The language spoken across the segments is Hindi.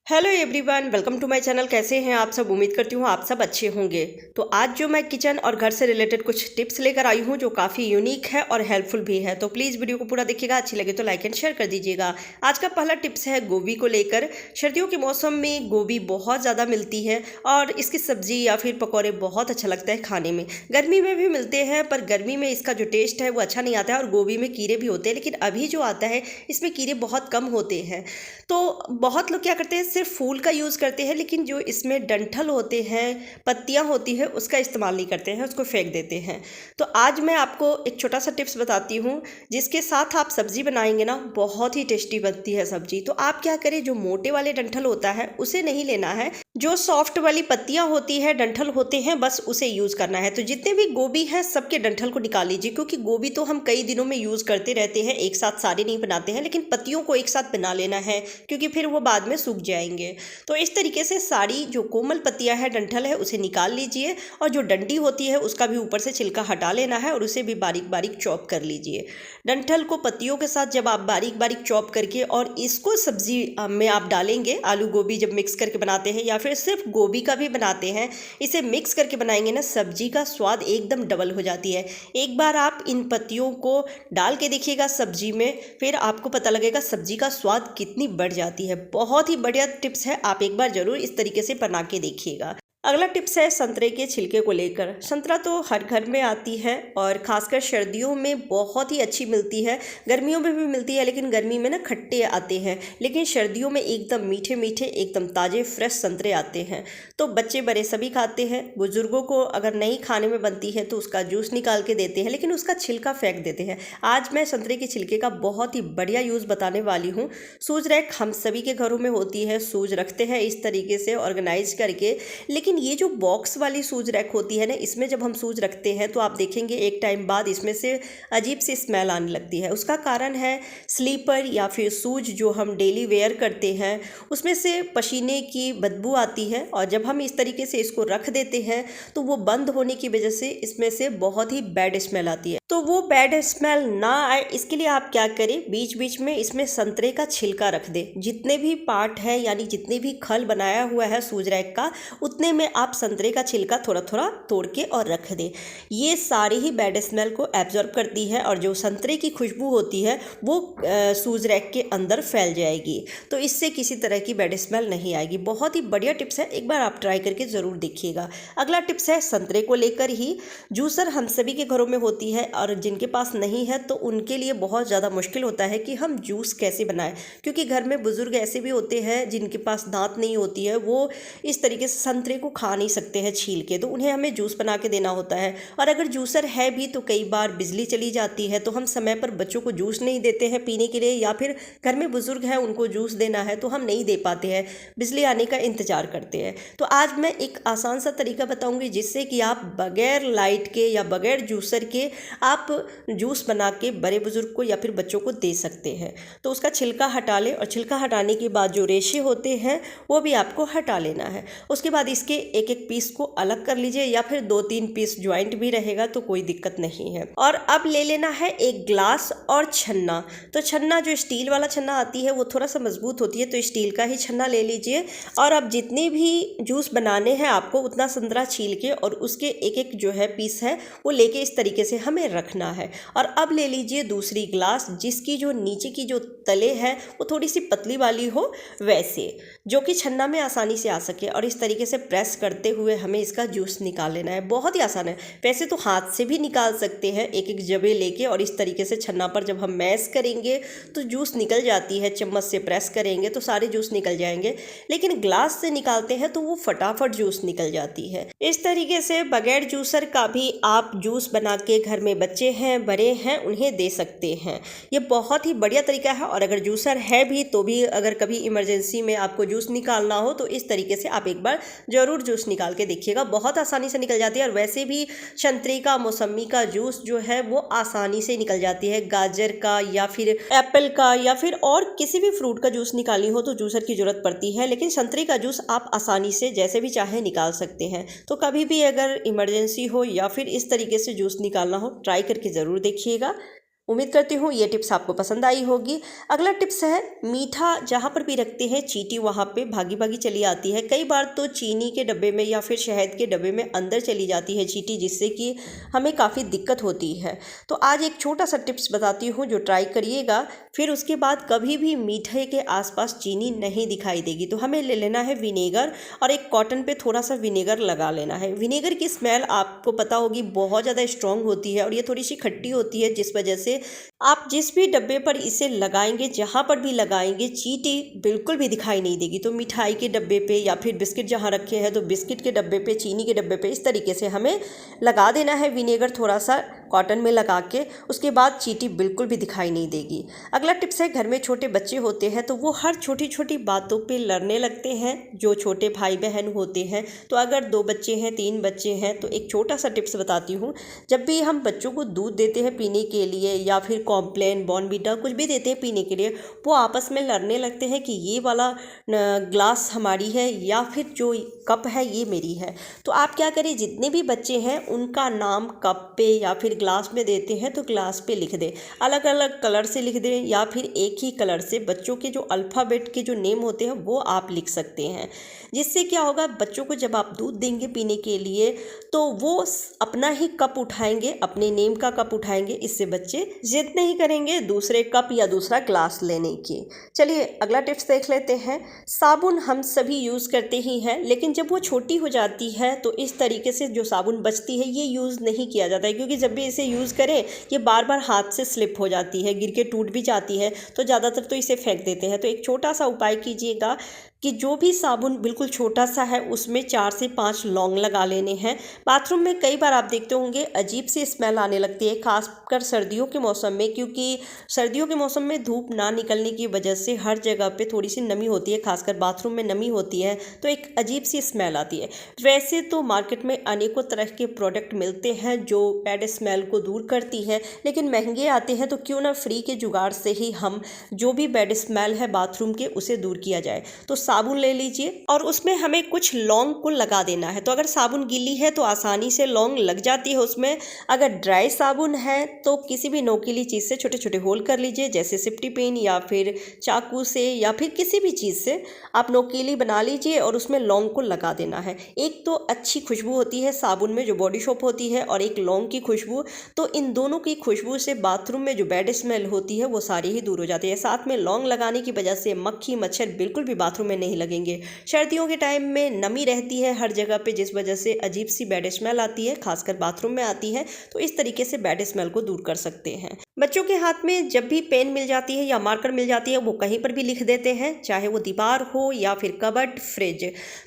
Hello everyone, welcome to my channel. कैसे हैं आप सब? उम्मीद करती हूँ आप सब अच्छे होंगे। तो आज जो मैं किचन और घर से रिलेटेड कुछ टिप्स लेकर आई हूँ जो काफ़ी यूनिक है और हेल्पफुल भी है। तो प्लीज़ वीडियो को पूरा देखिएगा, अच्छी लगे तो लाइक एंड शेयर कर दीजिएगा। आज का पहला टिप्स है गोभी को लेकर। सर्दियों के मौसम में गोभी बहुत ज़्यादा मिलती है और इसकी सब्जी या फिर पकौड़े बहुत अच्छा लगता है खाने में। गर्मी में भी मिलते हैं पर गर्मी में इसका जो टेस्ट है वो अच्छा नहीं आता है और गोभी में कीड़े भी होते हैं, लेकिन अभी जो आता है इसमें कीड़े बहुत कम होते हैं। तो बहुत लोग क्या करते हैं, सिर्फ फूल का यूज़ करते हैं, लेकिन जो इसमें डंठल होते हैं, पत्तियां होती हैं, उसका इस्तेमाल नहीं करते हैं, उसको फेंक देते हैं। तो आज मैं आपको एक छोटा सा टिप्स बताती हूँ जिसके साथ आप सब्ज़ी बनाएंगे ना, बहुत ही टेस्टी बनती है सब्ज़ी। तो आप क्या करें, जो मोटे वाले डंठल होता है उसे नहीं लेना है, जो सॉफ्ट वाली पत्तियां होती है, डंठल होते हैं, बस उसे यूज़ करना है। तो जितने भी गोभी हैं सबके डंठल को निकाल लीजिए, क्योंकि गोभी तो हम कई दिनों में यूज़ करते रहते हैं, एक साथ सारे नहीं बनाते हैं, लेकिन पत्तियों को एक साथ बना लेना है क्योंकि फिर वो बाद में सूख जाएंगे। तो इस तरीके से सारी जो कोमल पत्तियां हैं, डंठल है, उसे निकाल लीजिए और जो डंडी होती है उसका भी ऊपर से छिलका हटा लेना है और उसे भी बारीक बारीक चॉप कर लीजिए। डंठल को पत्तियों के साथ जब आप बारीक बारीक चॉप करके और इसको सब्जी में आप डालेंगे, आलू गोभी जब मिक्स करके बनाते हैं या फिर सिर्फ गोभी का भी बनाते हैं, इसे मिक्स करके बनाएंगे ना, सब्जी का स्वाद एकदम डबल हो जाती है। एक बार आप इन पत्तियों को डाल के देखिएगा सब्जी में, फिर आपको पता लगेगा सब्जी का स्वाद कितनी बढ़ जाती है। बहुत ही बढ़िया टिप्स है, आप एक बार ज़रूर इस तरीके से बना के देखिएगा। अगला टिप्स है संतरे के छिलके को लेकर। संतरा तो हर घर में आती है और खासकर सर्दियों में बहुत ही अच्छी मिलती है, गर्मियों में भी मिलती है, लेकिन गर्मी में ना खट्टे आते हैं, लेकिन सर्दियों में एकदम मीठे मीठे, एकदम ताज़े फ्रेश संतरे आते हैं। तो बच्चे बड़े सभी खाते हैं। बुजुर्गों को अगर नहीं खाने में बनती है तो उसका जूस निकाल के देते हैं, लेकिन उसका छिलका फेंक देते हैं। आज मैं संतरे के छिलके का बहुत ही बढ़िया यूज़ बताने वाली हूँ। सूज रैक हम सभी के घरों में होती है, सूज रखते हैं इस तरीके से ऑर्गेनाइज करके, लेकिन ये जो बॉक्स वाली सूज रैक होती है ना, इसमें जब हम सूज रखते हैं तो आप देखेंगे एक टाइम बाद इसमें से अजीब सी स्मेल आने लगती है। उसका कारण है स्लीपर या फिर सूज जो हम डेली वेयर करते हैं उसमें से पसीने की बदबू आती है, और जब हम इस तरीके से इसको रख देते हैं तो वो बंद होने की वजह से इसमें से बहुत ही बैड स्मेल आती है। तो वो बैड स्मेल ना आए इसके लिए आप क्या करें, बीच बीच में इसमें संतरे का छिलका रख दें। जितने भी पार्ट है यानी जितने भी खल बनाया हुआ है सूज रैक का, उतने में आप संतरे का छिलका थोड़ा थोड़ा तोड़ के और रख दें। ये सारी ही बैड स्मेल को एब्जॉर्ब करती है और जो संतरे की खुशबू होती है वो सूज रैक के अंदर फैल जाएगी। तो इससे किसी तरह की बैड स्मेल नहीं आएगी। बहुत ही बढ़िया टिप्स है, एक बार आप ट्राई करके ज़रूर देखिएगा। अगला टिप्स है संतरे को लेकर ही। जूसर हम सभी के घरों में होती है और जिनके पास नहीं है तो उनके लिए बहुत ज़्यादा मुश्किल होता है कि हम जूस कैसे बनाएं, क्योंकि घर में बुजुर्ग ऐसे भी होते हैं जिनके पास दांत नहीं होती है, वो इस तरीके से संतरे को खा नहीं सकते हैं छील के, तो उन्हें हमें जूस बना के देना होता है। और अगर जूसर है भी तो कई बार बिजली चली जाती है तो हम समय पर बच्चों को जूस नहीं देते हैं पीने के लिए, या फिर घर में बुजुर्ग हैं उनको जूस देना है तो हम नहीं दे पाते हैं, बिजली आने का इंतजार करते हैं। तो आज मैं एक आसान सा तरीका बताऊंगी जिससे कि आप बगैर लाइट के या बगैर जूसर के आप जूस बना के बड़े बुजुर्ग को या फिर बच्चों को दे सकते हैं। तो उसका छिलका हटा लें और छिलका हटाने के बाद जो रेशे होते हैं वो भी आपको हटा लेना है। उसके बाद इसके एक एक पीस को अलग कर लीजिए, या फिर 2-3 पीस ज्वाइंट भी रहेगा तो कोई दिक्कत नहीं है। और अब ले लेना है एक ग्लास और छन्ना। तो छन्ना जो स्टील वाला छन्ना आती है वो थोड़ा सा मजबूत होती है, तो स्टील का ही छन्ना ले लीजिए। और अब जितने भी जूस बनाने हैं आपको उतना संतरा छील के और उसके एक एक जो है पीस है वो लेके इस तरीके से हमें रखना है। और अब ले लीजिए दूसरी ग्लास जिसकी जो नीचे की जो तले है वो थोड़ी सी पतली वाली हो, वैसे जो कि छन्ना में आसानी से आ सके, और इस तरीके से प्रेस करते हुए हमें इसका जूस निकाल लेना है। बहुत ही आसान है, वैसे तो हाथ से भी निकाल सकते हैं एक एक जबे लेके, और इस तरीके से छन्ना पर जब हम मैश करेंगे तो जूस निकल जाती है, चम्मच से प्रेस करेंगे तो सारे जूस निकल जाएंगे, लेकिन ग्लास से निकालते हैं तो वो फटाफट जूस निकल जाती है। इस तरीके से बगैर जूसर का भी आप जूस बना के घर में बच्चे हैं बड़े हैं उन्हें दे सकते हैं। ये बहुत ही बढ़िया तरीका है। और अगर जूसर है भी तो भी अगर कभी इमरजेंसी में आपको जूस निकालना हो तो इस तरीके से आप एक बार ज़रूर जूस निकाल के देखिएगा, बहुत आसानी से निकल जाती है। और वैसे भी संतरे का, मौसमी का जूस जो है वो आसानी से निकल जाती है। गाजर का या फिर एप्पल का या फिर और किसी भी फ्रूट का जूस निकालनी हो तो जूसर की ज़रूरत पड़ती है, लेकिन संतरे का जूस आप आसानी से जैसे भी चाहे निकाल सकते हैं। तो कभी भी अगर इमरजेंसी हो या फिर इस तरीके से जूस निकालना हो, ट्राई करके ज़रूर देखिएगा। उम्मीद करती हूँ ये टिप्स आपको पसंद आई होगी। अगला टिप्स है मीठा जहाँ पर भी रखते हैं चींटी वहाँ पे भागी भागी चली आती है। कई बार तो चीनी के डब्बे में या फिर शहद के डब्बे में अंदर चली जाती है चींटी, जिससे कि हमें काफ़ी दिक्कत होती है। तो आज एक छोटा सा टिप्स बताती हूँ जो ट्राई करिएगा, फिर उसके बाद कभी भी मीठे के आसपास चीनी नहीं दिखाई देगी। तो हमें ले लेना है विनेगर और एक कॉटन पे थोड़ा सा विनेगर लगा लेना है। विनेगर की स्मेल आपको पता होगी बहुत ज़्यादा स्ट्रॉन्ग होती है और ये थोड़ी सी खट्टी होती है, जिस वजह से आप जिस भी डब्बे पर इसे लगाएंगे, जहाँ पर भी लगाएंगे, चींटी बिल्कुल भी दिखाई नहीं देगी। तो मिठाई के डब्बे पे या फिर बिस्किट जहाँ रखे हैं तो बिस्किट के डब्बे पे, चीनी के डब्बे पे इस तरीके से हमें लगा देना है विनेगर थोड़ा सा कॉटन में लगा के। उसके बाद चींटी बिल्कुल भी दिखाई नहीं देगी। अगला टिप्स है, घर में छोटे बच्चे होते हैं तो वो हर छोटी छोटी बातों पे लड़ने लगते हैं, जो छोटे भाई बहन होते हैं। तो अगर 2 बच्चे हैं, 3 बच्चे हैं, तो एक छोटा सा टिप्स बताती हूँ। जब भी हम बच्चों को दूध देते हैं पीने के लिए या फिर कॉम्प्लेन, बॉर्नवीटा कुछ भी देते हैं पीने के लिए, वो आपस में लड़ने लगते हैं कि ये वाला ग्लास हमारी है या फिर जो कप है ये मेरी है। तो आप क्या करें, जितने भी बच्चे हैं उनका नाम कप पे या फिर ग्लास में देते हैं तो ग्लास पे लिख दें, अलग अलग कलर से लिख दें या फिर एक ही कलर से। बच्चों के जो अल्फ़ाबेट के जो नेम होते हैं वो आप लिख सकते हैं। जिससे क्या होगा, बच्चों को जब आप दूध देंगे पीने के लिए तो वो अपना ही कप उठाएंगे, अपने नेम का कप उठाएंगे। इससे बच्चे जिद नहीं करेंगे दूसरे कप या दूसरा ग्लास लेने की। चलिए अगला टिप्स देख लेते हैं। साबुन हम सभी यूज़ करते ही हैं, लेकिन जब वो छोटी हो जाती है तो इस तरीके से जो साबुन बचती है ये यूज़ नहीं किया जाता है, क्योंकि जब भी इसे यूज़ करें ये बार बार हाथ से स्लिप हो जाती है, गिर के टूट भी जाती है। तो ज़्यादातर तो इसे फेंक देते हैं। तो एक छोटा सा उपाय कीजिएगा कि जो भी साबुन बिल्कुल छोटा सा है उसमें 4 से 5 लौंग लगा लेने हैं। बाथरूम में कई बार आप देखते होंगे अजीब सी स्मेल आने लगती है, खासकर सर्दियों के मौसम में, क्योंकि सर्दियों के मौसम में धूप ना निकलने की वजह से हर जगह पे थोड़ी सी नमी होती है, खासकर बाथरूम में नमी होती है, तो एक अजीब सी स्मेल आती है। वैसे तो मार्केट में अनेकों तरह के प्रोडक्ट मिलते हैं जो बैड स्मेल को दूर करती है, लेकिन महंगे आते हैं। तो क्यों ना फ्री के जुगाड़ से ही हम जो भी बैड स्मेल है बाथरूम के उसे दूर किया जाए। तो साबुन ले लीजिए और उसमें हमें कुछ लौंग को लगा देना है। तो अगर साबुन गीली है तो आसानी से लौंग लग जाती है उसमें। अगर ड्राई साबुन है तो किसी भी नोकीली चीज़ से छोटे छोटे होल कर लीजिए, जैसे सिफ्टी पिन या फिर चाकू से या फिर किसी भी चीज़ से आप नोकीली बना लीजिए और उसमें लौंग को लगा देना है। एक तो अच्छी खुशबू होती है साबुन में जो बॉडी सोप होती है, और एक लौंग की खुशबू, तो इन दोनों की खुशबू से बाथरूम में जो बैड स्मेल होती है वो सारी ही दूर हो जाती है। साथ में लौंग लगाने की वजह से मक्खी मच्छर बिल्कुल भी बाथरूम में नहीं लगेंगे। सर्दियों के टाइम में नमी रहती है हर जगह पे, जिस वजह से अजीब सी बैड स्मेल आती है, खासकर बाथरूम में आती है। तो इस तरीके से बैड स्मेल को दूर कर सकते हैं। बच्चों के हाथ में जब भी पेन मिल जाती है या मार्कर मिल जाती है वो कहीं पर भी लिख देते हैं, चाहे वो दीवार हो या फिर कबर्ड, फ्रिज।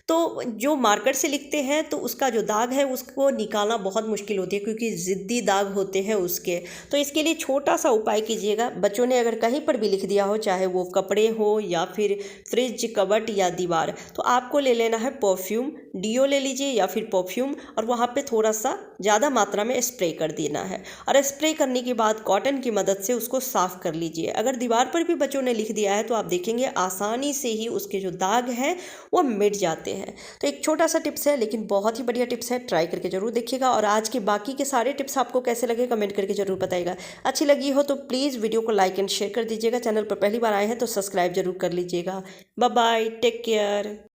तो जो मार्कर से लिखते हैं तो उसका जो दाग है उसको निकालना बहुत मुश्किल होती है, क्योंकि ज़िद्दी दाग होते हैं उसके। तो इसके लिए छोटा सा उपाय कीजिएगा। बच्चों ने अगर कहीं पर भी लिख दिया हो, चाहे वो कपड़े हो या फिर फ्रिज, कबर्ड या दीवार, तो आपको ले लेना है परफ्यूम, डीओ ले लीजिए या फिर परफ्यूम, और वहाँ पे थोड़ा सा ज़्यादा मात्रा में स्प्रे कर देना है। और स्प्रे करने के बाद कॉटन की मदद से उसको साफ़ कर लीजिए। अगर दीवार पर भी बच्चों ने लिख दिया है तो आप देखेंगे आसानी से ही उसके जो दाग हैं वो मिट जाते हैं। तो एक छोटा सा टिप्स है, लेकिन बहुत ही बढ़िया टिप्स है, ट्राई करके जरूर देखिएगा। और आज के बाकी के सारे टिप्स आपको कैसे लगे कमेंट करके जरूर बताइएगा। अच्छी लगी हो तो प्लीज़ वीडियो को लाइक एंड शेयर कर दीजिएगा। चैनल पर पहली बार आए हैं तो सब्सक्राइब जरूर कर लीजिएगा। Bye bye, take care.